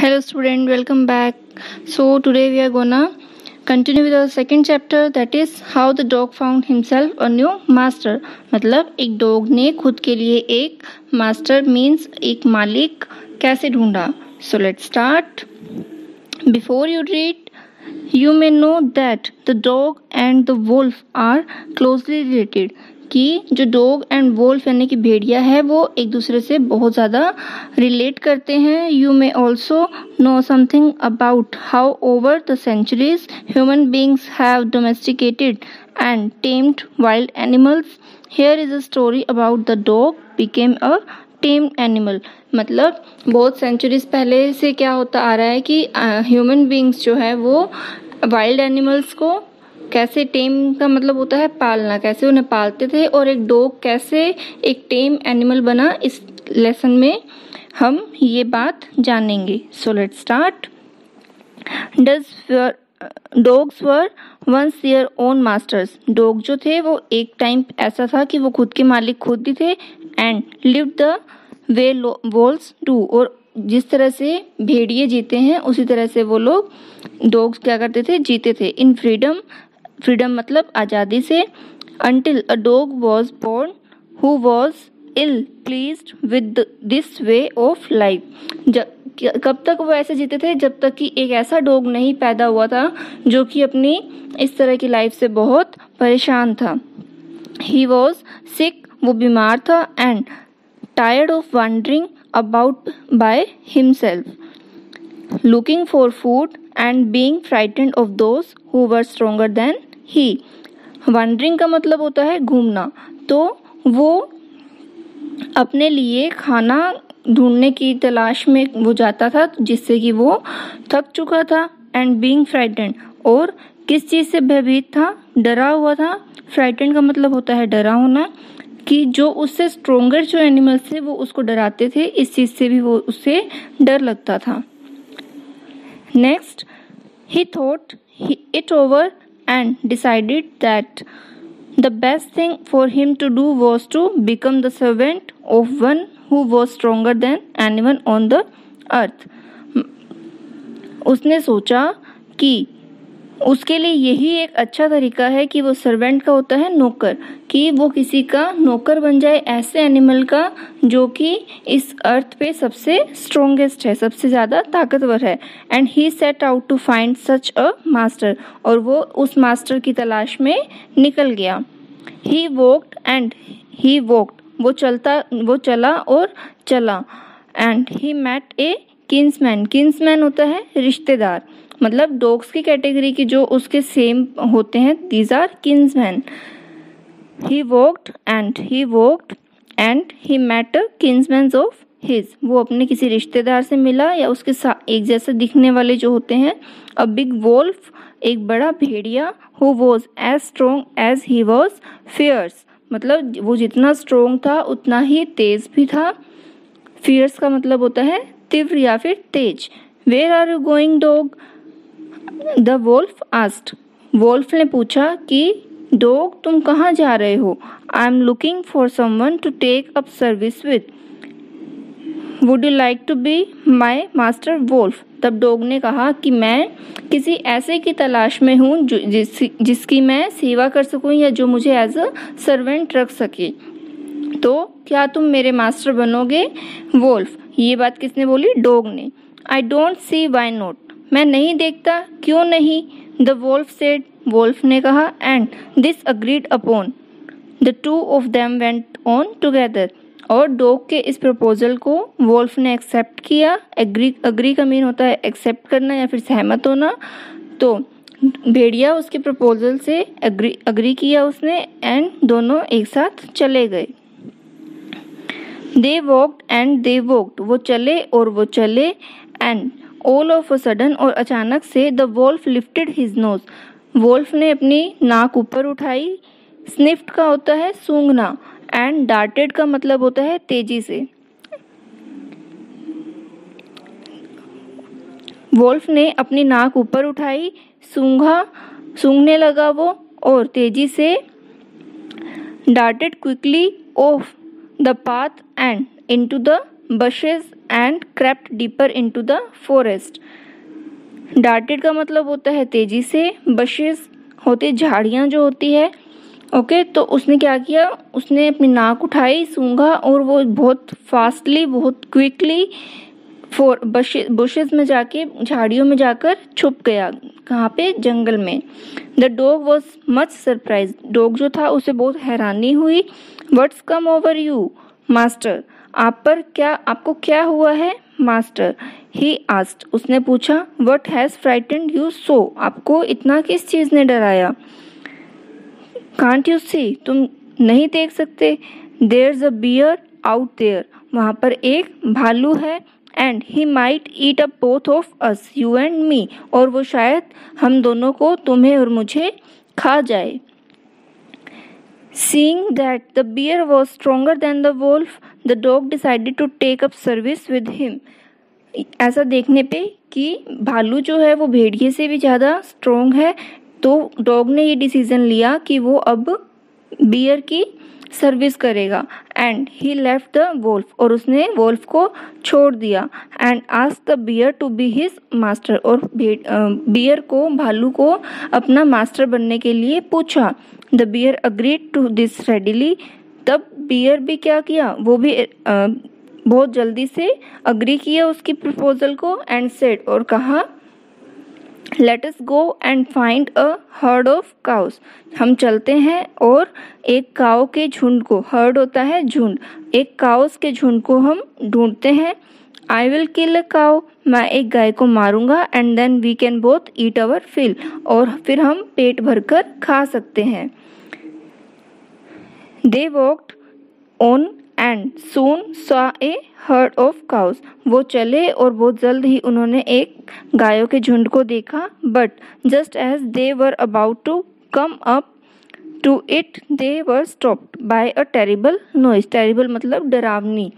Hello student, welcome back. So today we are gonna continue with our second chapter, that is how the dog found himself a new master. मतलब एक dog ने खुद के लिए एक master means एक मालिक कैसे ढूंढा. So let's start. Before you read, you may know that the dog and the wolf are closely related. कि जो डॉग एंड वोल्फ यानी कि भेड़िया है वो एक दूसरे से बहुत ज़्यादा रिलेट करते हैं. You may also know something about how over the centuries human beings have domesticated and tamed wild animals. Here is a story about the dog became a tamed animal. मतलब बहुत सेंचुरीज पहले से क्या होता आ रहा है कि ह्यूमन बींग्स जो है वो वाइल्ड एनिमल्स को कैसे टेम का मतलब होता है पालना, कैसे उन्हें पालते थे और एक डॉग कैसे एक टेम एनिमल बना. इस लेसन में हम ये बात जानेंगे. So let's start. Dogs were once their own masters. डॉग जो थे वो एक टाइम ऐसा था कि वो खुद के मालिक खुद ही थे. And live the way wolves do. और जिस तरह से भेड़िए जीते हैं उसी तरह से वो लोग डॉग्स क्या करते थे, जीते थे. इन फ्रीडम, फ्रीडम मतलब आज़ादी से. until a dog was born who was ill pleased with this way of life. कब तक वो ऐसे जीते थे, जब तक कि एक ऐसा डॉग नहीं पैदा हुआ था जो कि अपनी इस तरह की लाइफ से बहुत परेशान था. he was sick, वो बीमार था. and tired of wandering about by himself, looking for food and being frightened of those who were stronger than he. wandering का मतलब होता है घूमना. तो वो अपने लिए खाना ढूंढने की तलाश में वो जाता था जिससे कि वो थक चुका था. and being frightened, और किस चीज़ से भयभीत था, डरा हुआ था. frightened का मतलब होता है डरा होना, कि जो उससे स्ट्रोंगर जो एनिमल्स थे वो उसको डराते थे. इस चीज़ से भी वो उससे डर लगता था. Next, he thought it over and decided that the best thing for him to do was to become the servant of one who was stronger than anyone on the earth. उसने सोचा कि उसके लिए यही एक अच्छा तरीका है कि वो सर्वेंट का होता है नौकर, कि वो किसी का नौकर बन जाए ऐसे एनिमल का जो कि इस अर्थ पे सबसे स्ट्रोंगेस्ट है, सबसे ज़्यादा ताकतवर है. And he set out to find such a master, और वो उस मास्टर की तलाश में निकल गया. He walked and he walked, वो चला और चला. And he met a kinsman. Kinsman होता है रिश्तेदार, मतलब डॉग्स की कैटेगरी की जो उसके सेम होते हैं, these are kinsman. He walked and he met kinsman of his. वो अपने किसी रिश्तेदार से मिला या उसके साथ एक जैसे दिखने वाले जो होते हैं. अ बिग वोल्फ, एक बड़ा भेड़िया. Who was as strong as he was fierce, मतलब वो जितना स्ट्रोंग था उतना ही तेज भी था. फियर्स का मतलब होता है तीव्र या फिर तेज. Where are you going dog, the wolf asked. Wolf ने पूछा कि डॉग तुम कहाँ जा रहे हो. I am looking for someone to take up service with. Would you like to be my master wolf. तब डॉग ने कहा कि मैं किसी ऐसे की तलाश में हूँ जिसकी मैं सेवा कर सकूँ या जो मुझे एज अ सर्वेंट रख सके. तो क्या तुम मेरे मास्टर बनोगे वोल्फ. ये बात किसने बोली, डॉग ने. I don't see why not, मैं नहीं देखता क्यों नहीं. द वोल्फ सेड, वोल्फ ने कहा. And this agreed upon, the two of them went on together. और डॉग के इस प्रपोजल को वोल्फ ने एक्सेप्ट किया. अग्री का मीन होता है एक्सेप्ट करना या फिर सहमत होना. तो भेड़िया उसके प्रपोजल से अग्री किया उसने. एंड दोनों एक साथ चले गए. They walked and they walked, वो चले और वो चले. And all of a sudden, और अचानक से, the wolf lifted his nose. Wolf ने अपनी नाक ऊपर उठाई. स्निफ्ट का होता है सूंघना. एंड डार्टेड का मतलब होता है तेजी से. वोल्फ ने अपनी नाक ऊपर उठाई, सूंघने लगा वो, और तेजी से. Darted quickly off the path and into the bushes and crept deeper into the forest. Darted का मतलब होता है तेजी से, bushes होती झाड़ियाँ जो होती है, ओके। तो उसने क्या किया, उसने अपनी नाक उठाई, सूंघा और वो बहुत फास्टली, बहुत क्विकली बुशेस में जाके, झाड़ियों में जाकर छुप गया। कहाँ पे? जंगल में। The dog was much surprise, dog जो था उसे बहुत हैरानी हुई। What's come over you master, आपको क्या हुआ है मास्टर? ही आस्क्ड, उसने पूछा। What has frightened you so, आपको इतना किस चीज ने डराया? कांट यू सी, तुम नहीं देख सकते? There's a bear out there, वहां पर एक भालू है। And he might eat up both of us, you and me, और वो शायद हम दोनों को, तुम्हें और मुझे, खा जाए। Seeing that the bear was stronger than the wolf, the dog decided to take up service with him. ऐसा देखने पे कि भालू जो है वो भेड़िए से भी ज़्यादा स्ट्रोंग है, तो डॉग ने ये डिसीजन लिया कि वो अब बियर की सर्विस करेगा। And he left the wolf, और उसने वोल्फ को छोड़ दिया। And asked the bear to be his master, और बियर को, भालू को अपना मास्टर बनने के लिए पूछा। The bear agreed to this readily, तब बियर भी क्या किया, वो भी बहुत जल्दी से अग्री किया उसकी प्रपोजल को। एंड सेड, और कहा, let us go and find a herd of cows, हम चलते हैं और एक काऊ के झुंड को, हर्ड होता है झुंड, एक काउस के झुंड को हम ढूंढते हैं। I will kill a cow, मैं एक गाय को मारूंगा। And then we can both eat our fill, और फिर हम पेट भरकर खा सकते हैं। They walked on and soon saw a herd of cows, वो चले और बहुत जल्द ही उन्होंने एक गायों के झुंड को देखा। But just as they were about to come up to it, they were stopped by a terrible noise, terrible मतलब डरावनी।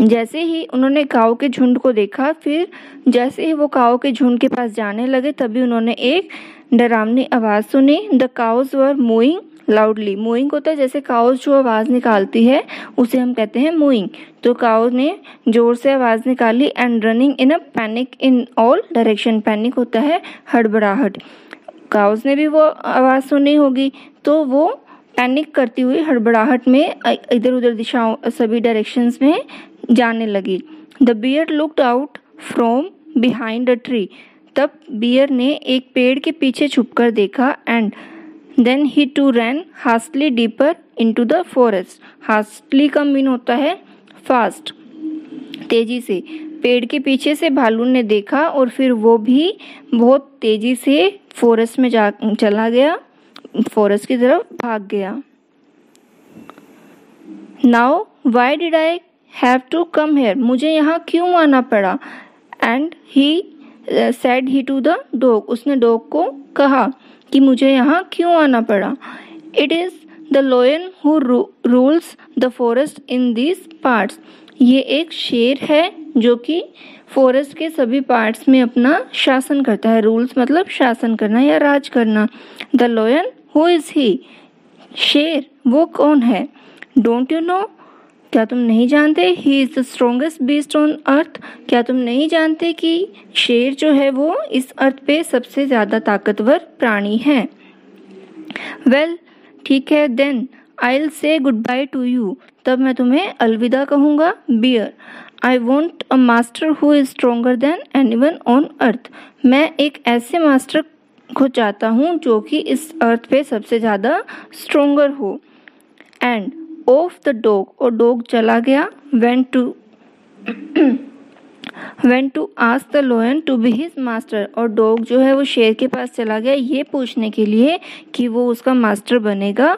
जैसे ही उन्होंने काऊ के झुंड को देखा, फिर जैसे ही वो काऊ के झुंड के पास जाने लगे, तभी उन्होंने एक डरावनी आवाज़ सुनी। द काउज वर मूइंग लाउडली, मूइंग होता है जैसे काउज जो आवाज़ निकालती है उसे हम कहते हैं मूइंग। तो काउज ने जोर से आवाज़ निकाली। And running in a panic in all direction, panic होता है हड़बड़ाहट। काउज ने भी वो आवाज़ सुनी होगी, तो वो पैनिक करती हुई हड़बड़ाहट में इधर उधर दिशाओं, सभी डायरेक्शंस में जाने लगी। The bear looked out from behind a tree, तब बियर ने एक पेड़ के पीछे छुपकर देखा। And then he too ran hastily deeper into the forest, hastily का मीन होता है फास्ट, तेजी से। पेड़ के पीछे से भालू ने देखा और फिर वो भी बहुत तेजी से फॉरेस्ट में चला गया, फॉरेस्ट की तरफ भाग गया। Now why did I have to come here, मुझे यहाँ क्यों आना पड़ा? And he said he to the dog, उसने डॉग को कहा कि मुझे यहाँ क्यों आना पड़ा। It is the lion who rules the forest in this parts, ये एक शेर है जो कि फॉरेस्ट के सभी पार्ट्स में अपना शासन करता है। रूल्स मतलब शासन करना या राज करना। द लायन, हु इज़ ही, शेर वो कौन है? डोंट यू नो, क्या तुम नहीं जानते? He is the strongest beast on earth, क्या तुम नहीं जानते कि शेर जो है वो इस अर्थ पे सबसे ज़्यादा ताकतवर प्राणी है। वेल, ठीक है, then I will say goodbye to you, तब मैं तुम्हें अलविदा कहूँगा। Bear, I want a master who is stronger than anyone on earth, मैं एक ऐसे मास्टर को चाहता हूँ जो कि इस अर्थ पे सबसे ज़्यादा स्ट्रोंगर हो। एंड ऑफ द डॉग, और डॉग चला गया। Went to ask the lion to be his master, और डॉग जो है वो शेर के पास चला गया ये पूछने के लिए कि वो उसका मास्टर बनेगा।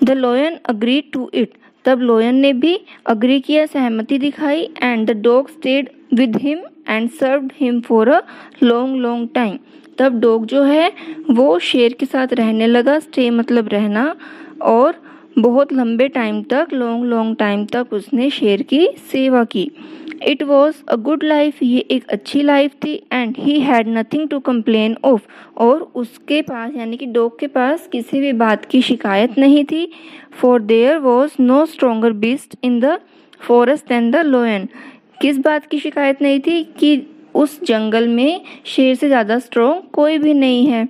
The lion agreed to it, तब लायन ने भी अग्री किया, सहमति दिखाई। And the dog stayed with him and served him for a long time, तब डॉग जो है वो शेर के साथ रहने लगा। स्टे मतलब रहना, और बहुत लंबे टाइम तक, लॉन्ग टाइम तक उसने शेर की सेवा की। It was a good life, ये एक अच्छी लाइफ थी। And he had nothing to complain of, और उसके पास यानी कि डॉग के पास किसी भी बात की शिकायत नहीं थी। For there was no stronger beast in the forest than the lion. किस बात की शिकायत नहीं थी? कि उस जंगल में शेर से ज़्यादा स्ट्रॉन्ग कोई भी नहीं है.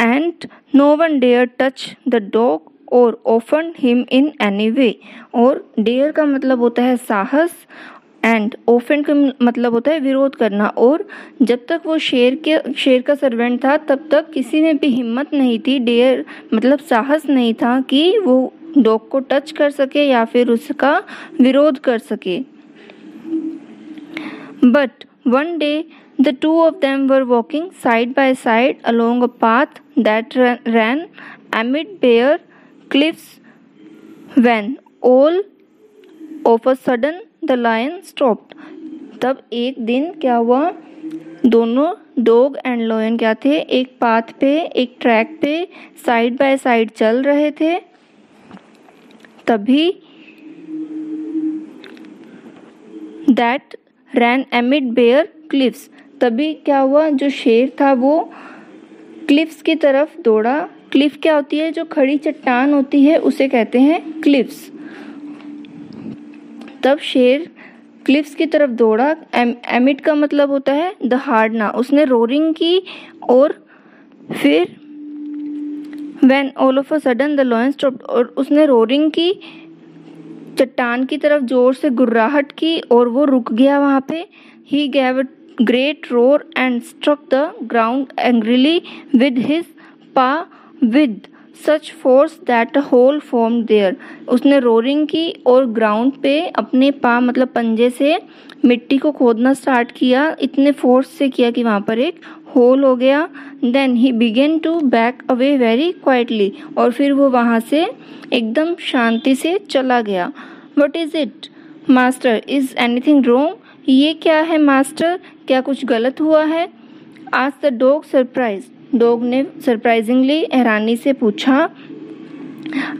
And no one dared touch the dog or offend him in any way. और dare का मतलब होता है साहस, एंड offend का मतलब होता है विरोध करना. और जब तक वो शेर का सर्वेंट था तब तक किसी में भी हिम्मत नहीं थी, डेयर मतलब साहस नहीं था कि वो डॉग को टच कर सके या फिर उसका विरोध कर सके. But one day the two of them were walking side by side along a path that ran amid bare cliffs when all of a sudden the lion stopped. तब एक दिन क्या हुआ, दोनों डॉग एंड लायन क्या थे, एक path पे, एक ट्रैक पे साइड बाय साइड चल रहे थे. तभी that ran amid bare cliffs, तभी क्या हुआ, जो शेर था वो क्लिफ्स की तरफ दौड़ा. क्लिफ क्या होती है? जो खड़ी चट्टान होती है उसे कहते हैं क्लिफ्स. तब शेर क्लिफ्स की तरफ दौड़ा. एमिड का मतलब होता है दहाड़ना. उसने रोरिंग की और फिर when all of a sudden the lion stopped, और उसने रोरिंग की, चट्टान की तरफ जोर से गुर्राहट की और वो रुक गया वहाँ पे. He gave a great roar and struck the ground angrily with his paw with such force that a hole formed there. उसने रोरिंग की और ग्राउंड पे अपने पा मतलब पंजे से मिट्टी को खोदना स्टार्ट किया. इतने फोर्स से किया कि वहाँ पर एक होल हो गया. Then he began to back away very quietly, और फिर वो वहाँ से एकदम शांति से चला गया. What is it, master? Is anything wrong? ये क्या है मास्टर, क्या कुछ गलत हुआ है? आज द डॉग सरप्राइज, डॉग ने सरप्राइजिंगली हैरानी से पूछा.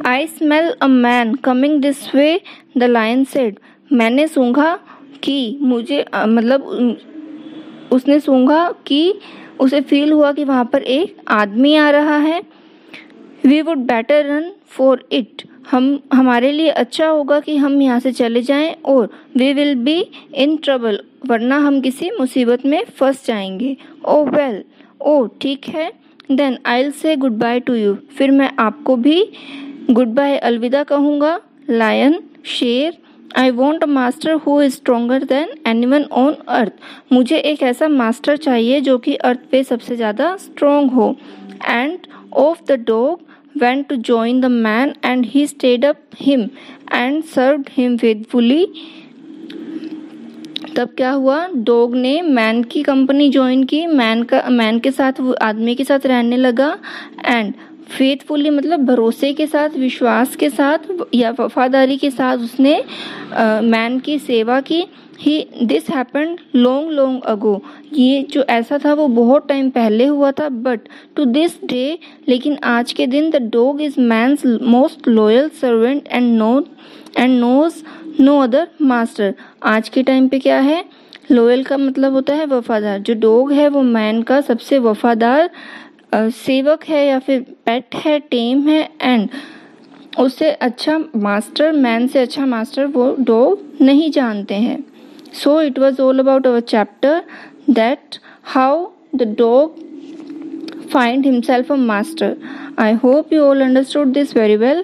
I smell a man coming this way, the lion said. मैंने सूंघा कि मुझे मतलब उसने सूंघा कि उसे फील हुआ कि वहाँ पर एक आदमी आ रहा है. We would better run for it, हमारे लिए अच्छा होगा कि हम यहाँ से चले जाएं, और we will be in trouble, वरना हम किसी मुसीबत में फंस जाएंगे. ओ वेल, ओ ठीक है. Then I will say goodbye to you, फिर मैं आपको भी गुड बाय अलविदा कहूँगा. लायन, शेर. आई want a master who is stronger than anyone on अर्थ, मुझे एक ऐसा मास्टर चाहिए जो कि अर्थ पे सबसे ज़्यादा स्ट्रोंग हो. And off the dog went to join the man and he stayed up him and served him faithfully. तब क्या हुआ, डॉग ने मैन की कंपनी ज्वाइन की, मैन के साथ, वो आदमी के साथ रहने लगा. एंड फेथफुली मतलब भरोसे के साथ, विश्वास के साथ या वफादारी के साथ उसने मैन की सेवा की. दिस हैपेंड लॉन्ग अगो, ये जो ऐसा था वो बहुत टाइम पहले हुआ था. बट टू दिस डे, लेकिन आज के दिन, the dog is man's most loyal servant and knows no other master. आज के टाइम पे क्या है, लॉयल का मतलब होता है वफादार. जो डॉग है वो मैन का सबसे वफादार सेवक है या फिर पेट है, टेम है. एंड उससे अच्छा मास्टर, मैन से अच्छा मास्टर वो डॉग नहीं जानते हैं. So it was all about our chapter, that how the dog find himself a master. I hope you all understood this very well.